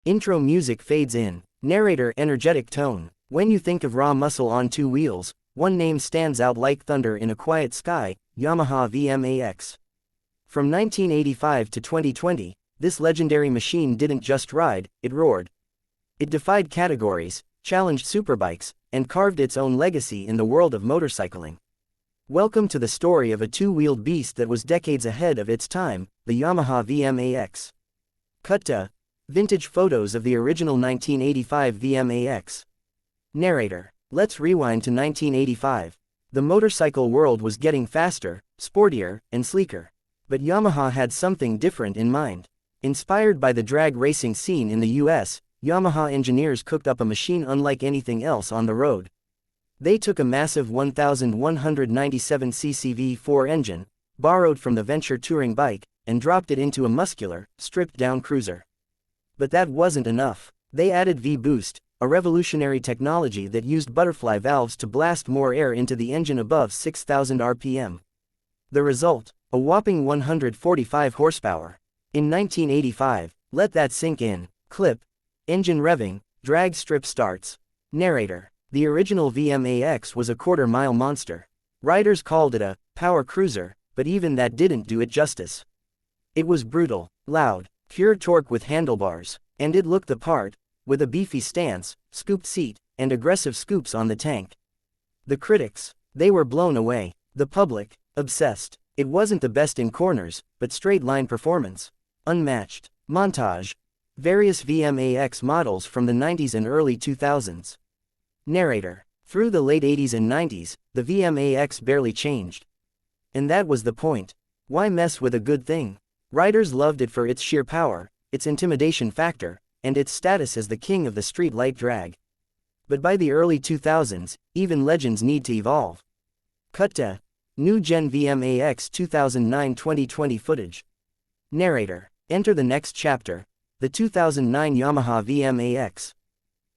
Intro music fades in. Narrator energetic tone. When you think of raw muscle on two wheels, one name stands out like thunder in a quiet sky, Yamaha VMAX. From 1985 to 2020, this legendary machine didn't just ride, it roared. It defied categories, challenged superbikes, and carved its own legacy in the world of motorcycling. Welcome to the story of a two-wheeled beast that was decades ahead of its time, the Yamaha VMAX. Cut to vintage photos of the original 1985 VMAX. Narrator. Let's rewind to 1985. The motorcycle world was getting faster, sportier, and sleeker. But Yamaha had something different in mind. Inspired by the drag racing scene in the US, Yamaha engineers cooked up a machine unlike anything else on the road. They took a massive 1,197cc V4 engine, borrowed from the Venture touring bike, and dropped it into a muscular, stripped-down cruiser. But that wasn't enough. They added V-Boost, a revolutionary technology that used butterfly valves to blast more air into the engine above 6,000 RPM. The result? A whopping 145 horsepower. In 1985, let that sink in. Clip. Engine revving, drag strip starts. Narrator. The original VMAX was a quarter-mile monster. Riders called it a power cruiser, but even that didn't do it justice. It was brutal, loud, pure torque with handlebars, and it looked the part, with a beefy stance, scooped seat, and aggressive scoops on the tank. The critics, they were blown away. The public, obsessed. It wasn't the best in corners, but straight-line performance. Unmatched. Montage. Various VMAX models from the 90s and early 2000s. Narrator. Through the late 80s and 90s, the VMAX barely changed. And that was the point. Why mess with a good thing? Riders loved it for its sheer power, its intimidation factor, and its status as the king of the street light drag. But by the early 2000s, even legends need to evolve. Cut to New Gen VMAX 2009-2020 footage. Narrator. Enter the next chapter, the 2009 Yamaha VMAX.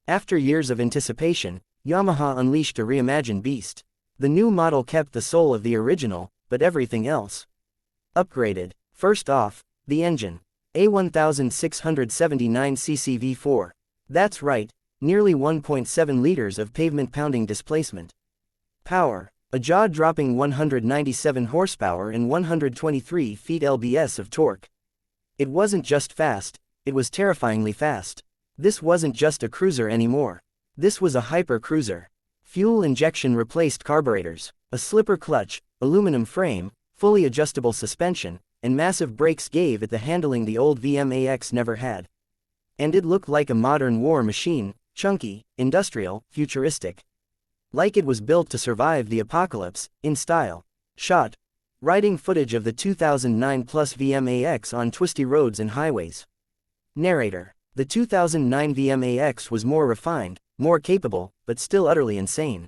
After years of anticipation, Yamaha unleashed a reimagined beast. The new model kept the soul of the original, but everything else upgraded. First off, the engine. A 1679cc V4. That's right, nearly 1.7 liters of pavement-pounding displacement. Power. A jaw-dropping 197 horsepower and 123 feet lbs of torque. It wasn't just fast, it was terrifyingly fast. This wasn't just a cruiser anymore. This was a hyper-cruiser. Fuel injection replaced carburetors, a slipper clutch, aluminum frame, fully adjustable suspension, and massive brakes gave it the handling the old VMAX never had. And it looked like a modern war machine, chunky, industrial, futuristic. Like it was built to survive the apocalypse, in style. Shot. Riding footage of the 2009 Plus VMAX on twisty roads and highways. Narrator. The 2009 VMAX was more refined, more capable, but still utterly insane.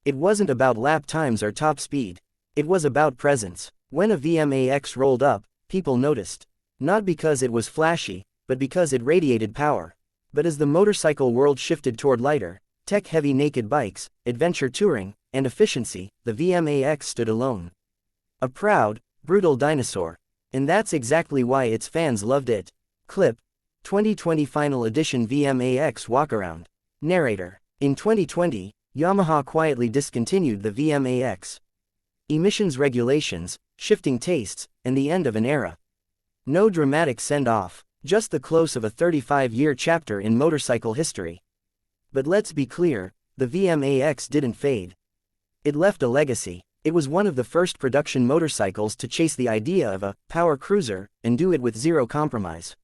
It wasn't about lap times or top speed. It was about presence. When a VMAX rolled up, people noticed. Not because it was flashy, but because it radiated power. But as the motorcycle world shifted toward lighter, tech-heavy naked bikes, adventure touring, and efficiency, the VMAX stood alone. A proud, brutal dinosaur. And that's exactly why its fans loved it. Clip. 2020 Final Edition VMAX Walkaround. Narrator. In 2020, Yamaha quietly discontinued the VMAX. Emissions regulations, shifting tastes, and the end of an era. No dramatic send-off, just the close of a 35-year chapter in motorcycle history. But let's be clear, the VMAX didn't fade. It left a legacy. It was one of the first production motorcycles to chase the idea of a power cruiser and do it with zero compromise.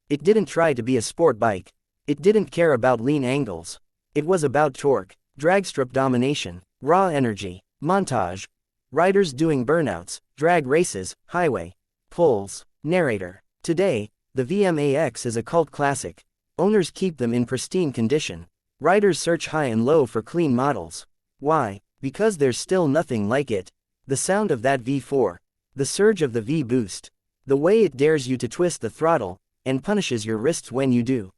It didn't try to be a sport bike. It didn't care about lean angles. It was about torque, drag strip domination, raw energy, montage, riders doing burnouts, drag races, highway pulls. Narrator. Today, the VMAX is a cult classic. Owners keep them in pristine condition. Riders search high and low for clean models. Why? Because there's still nothing like it. The sound of that V4. The surge of the V-Boost. The way it dares you to twist the throttle, and punishes your wrists when you do.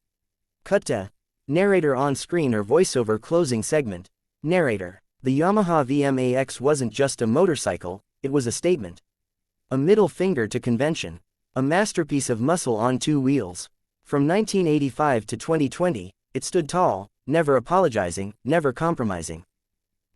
Cut to narrator on screen or voiceover closing segment. Narrator. The Yamaha VMAX wasn't just a motorcycle, it was a statement. A middle finger to convention. A masterpiece of muscle on two wheels. From 1985 to 2020, it stood tall, never apologizing, never compromising.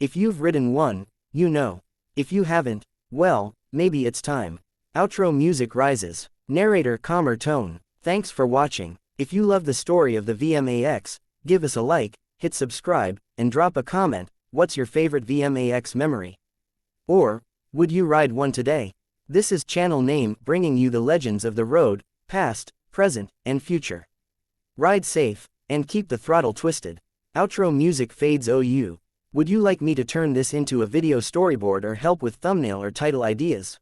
If you've ridden one, you know. If you haven't, well, maybe it's time. Outro music rises. Narrator calmer tone. Thanks for watching. If you love the story of the VMAX, give us a like, hit subscribe, and drop a comment. What's your favorite VMAX memory? Or, would you ride one today? This is Channel Name bringing you the legends of the road, past, present, and future. Ride safe, and keep the throttle twisted. Outro music fades. Would you like me to turn this into a video storyboard or help with thumbnail or title ideas?